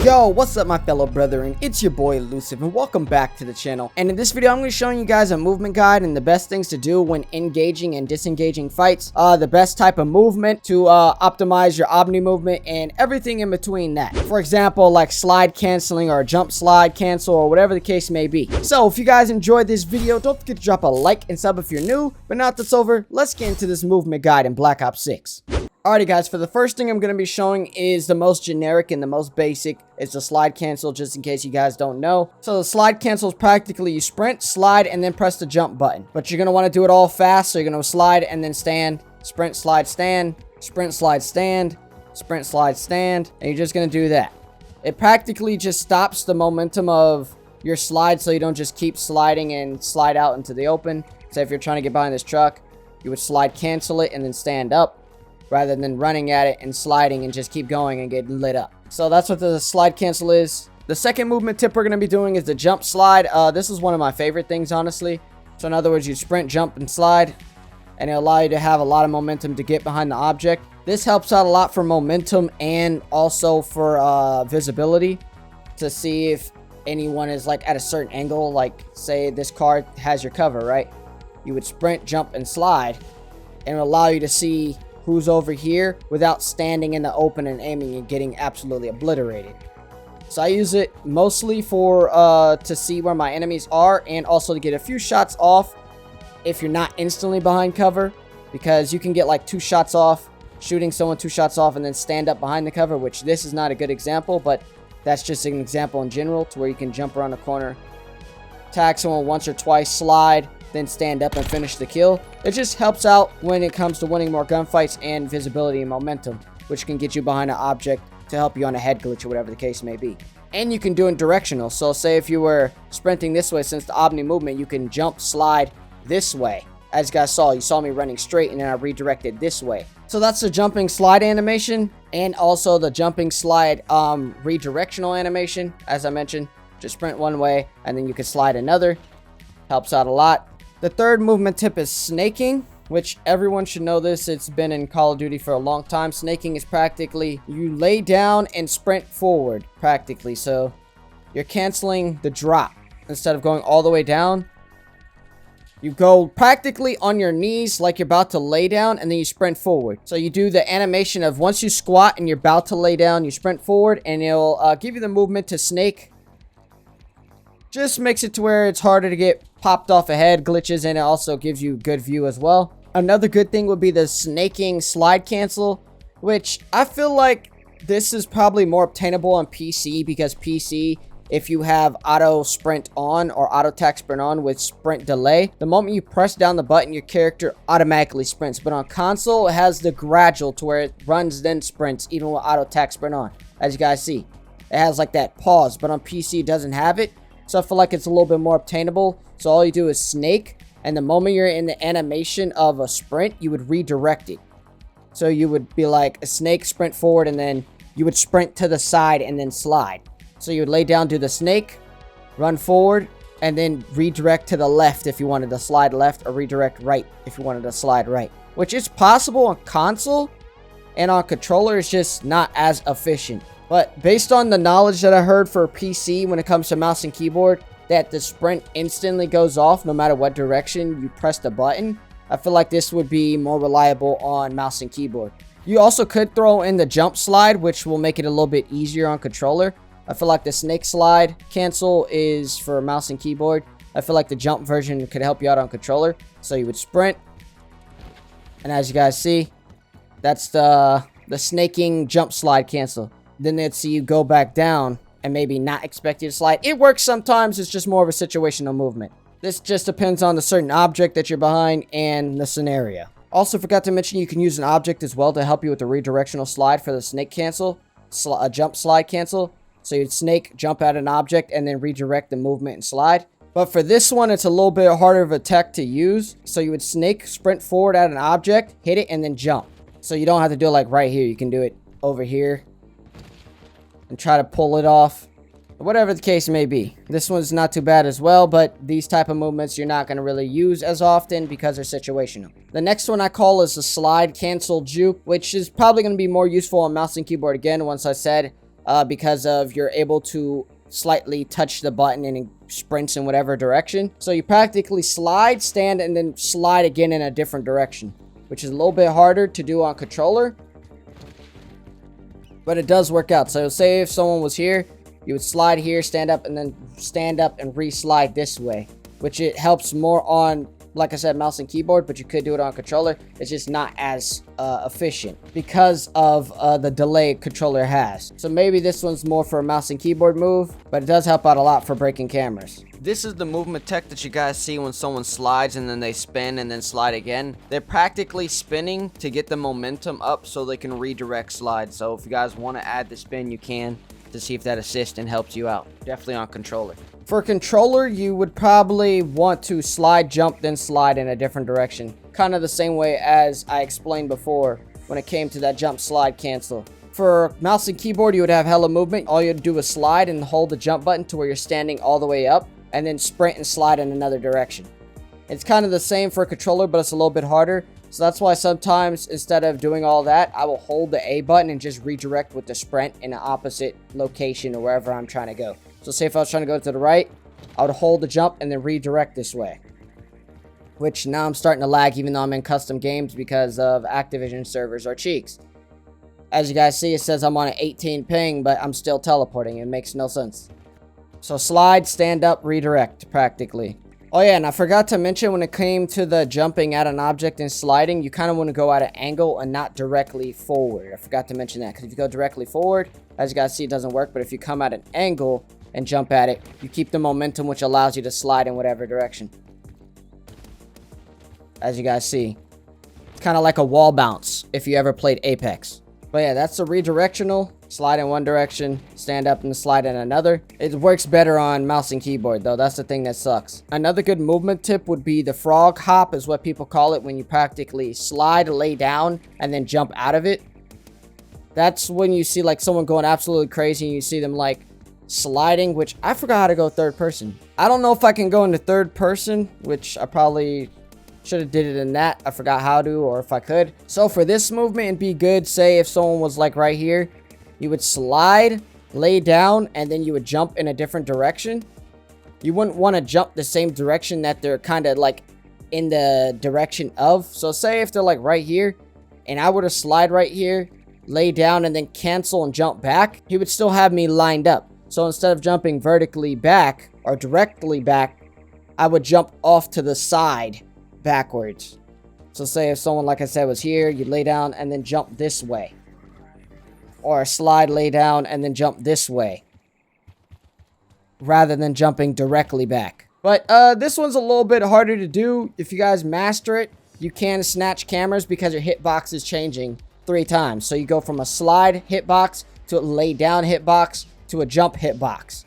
Yo, what's up my fellow brethren, it's your boy Elusiive and welcome back to the channel. And in this video I'm going to be showing you guys a movement guide and the best things to do when engaging and disengaging fights. The best type of movement to optimize your Omni movement and everything in between that. For example, like slide canceling or jump slide cancel or whatever the case may be. So if you guys enjoyed this video, don't forget to drop a like and sub if you're new. But now that's over, let's get into this movement guide in Black Ops 6. Alrighty guys, for the first thing I'm going to be showing is the most generic and the most basic. It's the slide cancel, just in case you guys don't know. So the slide cancel is practically you sprint, slide, and then press the jump button. But you're going to want to do it all fast, so you're going to slide and then stand, sprint, slide, stand, sprint, slide, stand, sprint, slide, stand, and you're just going to do that. It practically just stops the momentum of your slide, so you don't just keep sliding and slide out into the open. So if you're trying to get behind this truck, you would slide cancel it and then stand up, rather than running at it and sliding and just keep going and get lit up. So that's what the slide cancel is. The second movement tip we're going to be doing is the jump slide. This is one of my favorite things, honestly. So in other words, you sprint, jump, and slide, and it'll allow you to have a lot of momentum to get behind the object. This helps out a lot for momentum and also for visibility, to see if anyone is like at a certain angle. Like say this car has your cover, right? You would sprint, jump, and slide, and it'll allow you to see who's over here without standing in the open and aiming and getting absolutely obliterated. So I use it mostly for to see where my enemies are, and also to get a few shots off if you're not instantly behind cover, because you can get like 2 shots off shooting someone 2 shots off and then stand up behind the cover, which this is not a good example, but that's just an example in general to where you can jump around the corner, tag someone once or twice, slide, then stand up and finish the kill. It just helps out when it comes to winning more gunfights and visibility and momentum, which can get you behind an object to help you on a head glitch or whatever the case may be. And you can do it directional. So say if you were sprinting this way, since the Omni movement, you can jump subslide this way. As you guys saw, you saw me running straight and then I redirected this way. So that's the jumping slide animation, and also the jumping slide redirectional animation. As I mentioned, just sprint one way and then you can slide another. Helps out a lot. The third movement tip is snaking, which everyone should know this. It's been in Call of Duty for a long time. Snaking is practically you lay down and sprint forward, practically. So you're canceling the drop. Instead of going all the way down, you go practically on your knees like you're about to lay down, and then you sprint forward. So you do the animation of once you squat and you're about to lay down, you sprint forward, and it'll give you the movement to snake. Just makes it to where it's harder to get popped off a head glitches, and it also gives you good view as well. Another good thing would be the snaking slide cancel, which I feel like this is probably more obtainable on PC, because PC, if you have auto sprint on or auto attack sprint on with sprint delay, the moment you press down the button, your character automatically sprints. But on console, it has the gradual to where it runs then sprints even with auto attack sprint on. As you guys see, it has like that pause, but on PC it doesn't have it. So I feel like it's a little bit more obtainable. So all you do is snake, and the moment you're in the animation of a sprint, you would redirect it. So you would be like a snake, sprint forward, and then you would sprint to the side and then slide. So you would lay down, do the snake, run forward, and then redirect to the left if you wanted to slide left, or redirect right if you wanted to slide right. Which is possible on console, and on controller it's just not as efficient. But based on the knowledge that I heard for PC when it comes to mouse and keyboard, that the sprint instantly goes off no matter what direction you press the button, I feel like this would be more reliable on mouse and keyboard. You also could throw in the jump slide, which will make it a little bit easier on controller. I feel like the snake slide cancel is for mouse and keyboard. I feel like the jump version could help you out on controller. So you would sprint, and as you guys see, that's the snaking jump slide cancel. Then they'd see you go back down and maybe not expect you to slide. It works sometimes. It's just more of a situational movement. This just depends on the certain object that you're behind and the scenario. Also forgot to mention you can use an object as well to help you with the redirectional slide for the snake cancel, a jump slide cancel. So you'd snake, jump at an object, and then redirect the movement and slide. But for this one, it's a little bit harder of a tech to use. So you would snake, sprint forward at an object, hit it, and then jump. So you don't have to do it like right here. You can do it over here and try to pull it off, whatever the case may be. This one's not too bad as well, but these type of movements you're not going to really use as often because they're situational. The next one I call is the slide cancel juke, which is probably going to be more useful on mouse and keyboard again. Once I said because of you're able to slightly touch the button and it sprints in whatever direction. So you practically slide, stand, and then slide again in a different direction, which is a little bit harder to do on controller, but it does work out. So say if someone was here, you would slide here, stand up, and then stand up and re-slide this way, which it helps more on, like I said, mouse and keyboard, but you could do it on controller. It's just not as efficient because of the delay controller has. So maybe this one's more for a mouse and keyboard move, but it does help out a lot for breaking cameras. This is the movement tech that you guys see when someone slides and then they spin and then slide again. They're practically spinning to get the momentum up so they can redirect slide. So if you guys want to add the spin, you can, to see if that assists and helps you out. Definitely on controller. For controller, you would probably want to slide, jump, then slide in a different direction. Kind of the same way as I explained before when it came to that jump, slide, cancel. For mouse and keyboard, you would have hella movement. All you would do is slide and hold the jump button to where you're standing all the way up, and then sprint and slide in another direction. It's kind of the same for controller, but it's a little bit harder. So that's why sometimes instead of doing all that, I will hold the A button and just redirect with the sprint in the opposite location or wherever I'm trying to go. So say if I was trying to go to the right, I would hold the jump and then redirect this way. Which now I'm starting to lag even though I'm in custom games because of Activision servers or cheeks. As you guys see, it says I'm on an 18 ping, but I'm still teleporting. It makes no sense. So slide, stand up, redirect practically. Oh yeah, and I forgot to mention when it came to the jumping at an object and sliding, you kind of want to go at an angle and not directly forward. I forgot to mention that because if you go directly forward, as you guys see, it doesn't work. But if you come at an angle and jump at it, you keep the momentum, which allows you to slide in whatever direction. As you guys see, it's kind of like a wall bounce if you ever played Apex. But yeah, that's the redirectional. Slide in one direction, stand up and slide in another. It works better on mouse and keyboard though. That's the thing that sucks. Another good movement tip would be the frog hop, is what people call it, when you practically slide, lay down, and then jump out of it. That's when you see like someone going absolutely crazy and you see them like sliding, which I forgot how to go third person. I don't know if I can go into third person, which I probably should have did it in that. I forgot how to, or if I could. So for this movement, it'd be good, say if someone was like right here, you would slide, lay down, and then you would jump in a different direction. You wouldn't want to jump the same direction that they're kind of like in the direction of. So say if they're like right here, and I were to slide right here, lay down, and then cancel and jump back, he would still have me lined up. So instead of jumping vertically back or directly back, I would jump off to the side backwards. So say if someone, like I said, was here, you'd lay down and then jump this way. Or slide, lay down, and then jump this way, rather than jumping directly back. But this one's a little bit harder to do. If you guys master it, you can snatch cameras because your hitbox is changing 3 times. So you go from a slide hitbox to a lay down hitbox to a jump hitbox.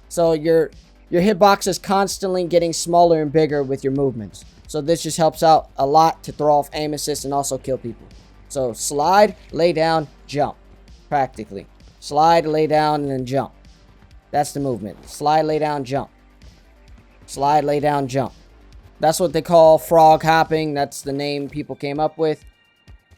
So your hitbox is constantly getting smaller and bigger with your movements. So this just helps out a lot to throw off aim assist and also kill people. So slide, lay down, jump. Practically. Slide, lay down, and then jump. That's the movement. Slide, lay down, jump. Slide, lay down, jump. That's what they call frog hopping. That's the name people came up with.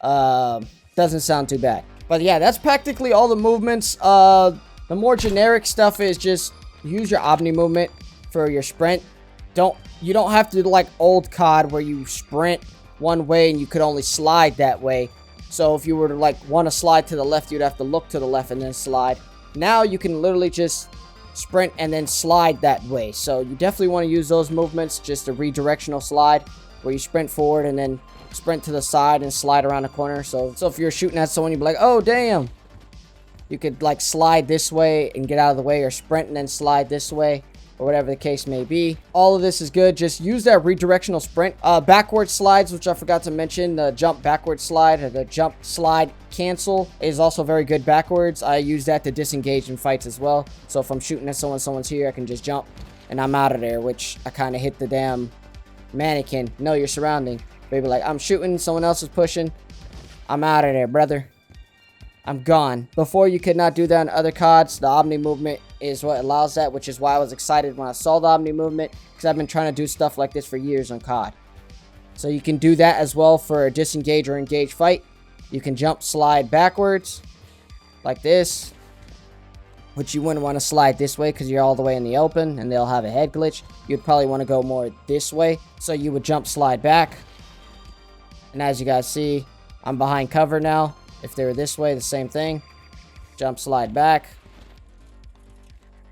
Doesn't sound too bad. But yeah, that's practically all the movements. The more generic stuff is just use your Omni movement for your sprint. You don't have to do like old COD where you sprint one way and you could only slide that way. So if you were to like want to slide to the left, you'd have to look to the left and then slide. Now you can literally just sprint and then slide that way. So you definitely want to use those movements, just a redirectional slide where you sprint forward and then sprint to the side and slide around the corner. So if you're shooting at someone, you'd be like, oh damn. You could like slide this way and get out of the way, or sprint and then slide this way, or whatever the case may be. All of this is good. Just use that redirectional sprint. Backward slides, which I forgot to mention, the jump backward slide, or the jump slide cancel is also very good backwards. I use that to disengage in fights as well. So if I'm shooting at someone's here, I can just jump and I'm out of there, which I kind of hit the damn mannequin. Know your surrounding. Baby, like, I'm shooting, someone else is pushing. I'm out of there, brother. I'm gone. Before, you could not do that in other CODs. The Omni movement is what allows that, which is why I was excited when I saw the Omni movement, because I've been trying to do stuff like this for years on COD. So you can do that as well for a disengage or engage fight. You can jump, slide backwards like this, which you wouldn't want to slide this way because you're all the way in the open and they'll have a head glitch. You'd probably want to go more this way. So you would jump slide back. And as you guys see, I'm behind cover now. If they were this way, the same thing. Jump slide back.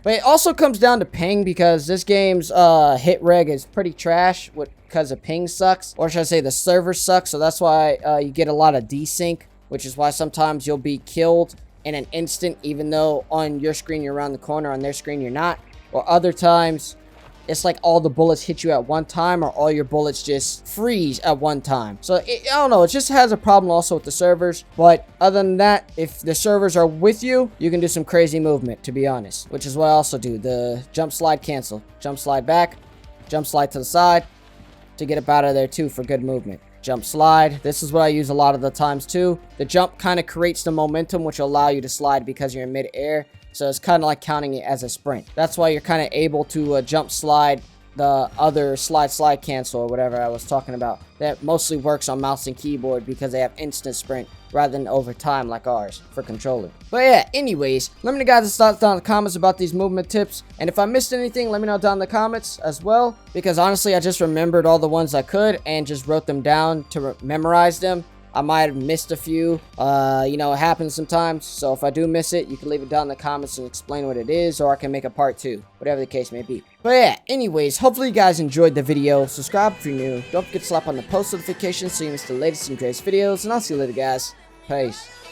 But it also comes down to ping because this game's hit reg is pretty trash because the ping sucks. Or should I say the server sucks. So that's why you get a lot of desync, which is why sometimes you'll be killed in an instant, even though on your screen you're around the corner, on their screen you're not. Or other times, it's like all the bullets hit you at one time, or all your bullets just freeze at one time. So, I don't know, it just has a problem also with the servers. But other than that, if the servers are with you, you can do some crazy movement, to be honest. Which is what I also do, the jump slide cancel. Jump slide back, jump slide to the side, to get up out of there too for good movement. Jump slide. This is what I use a lot of the times too. The jump kind of creates the momentum which will allow you to slide because you're in mid-air. So it's kind of like counting it as a sprint. That's why you're kind of able to jump slide the other slide cancel or whatever I was talking about. That mostly works on mouse and keyboard because they have instant sprint rather than over time like ours for controller. But yeah, anyways, let me know guys thoughts down in the comments about these movement tips. And if I missed anything, let me know down in the comments as well. Because honestly, I just remembered all the ones I could and just wrote them down to memorize them. I might have missed a few. You know, it happens sometimes. So if I do miss it, you can leave it down in the comments and explain what it is, or I can make a part 2, whatever the case may be. But yeah, anyways, hopefully you guys enjoyed the video. Subscribe if you're new. Don't forget to slap on the post notifications so you miss the latest and greatest videos. And I'll see you later, guys. Peace.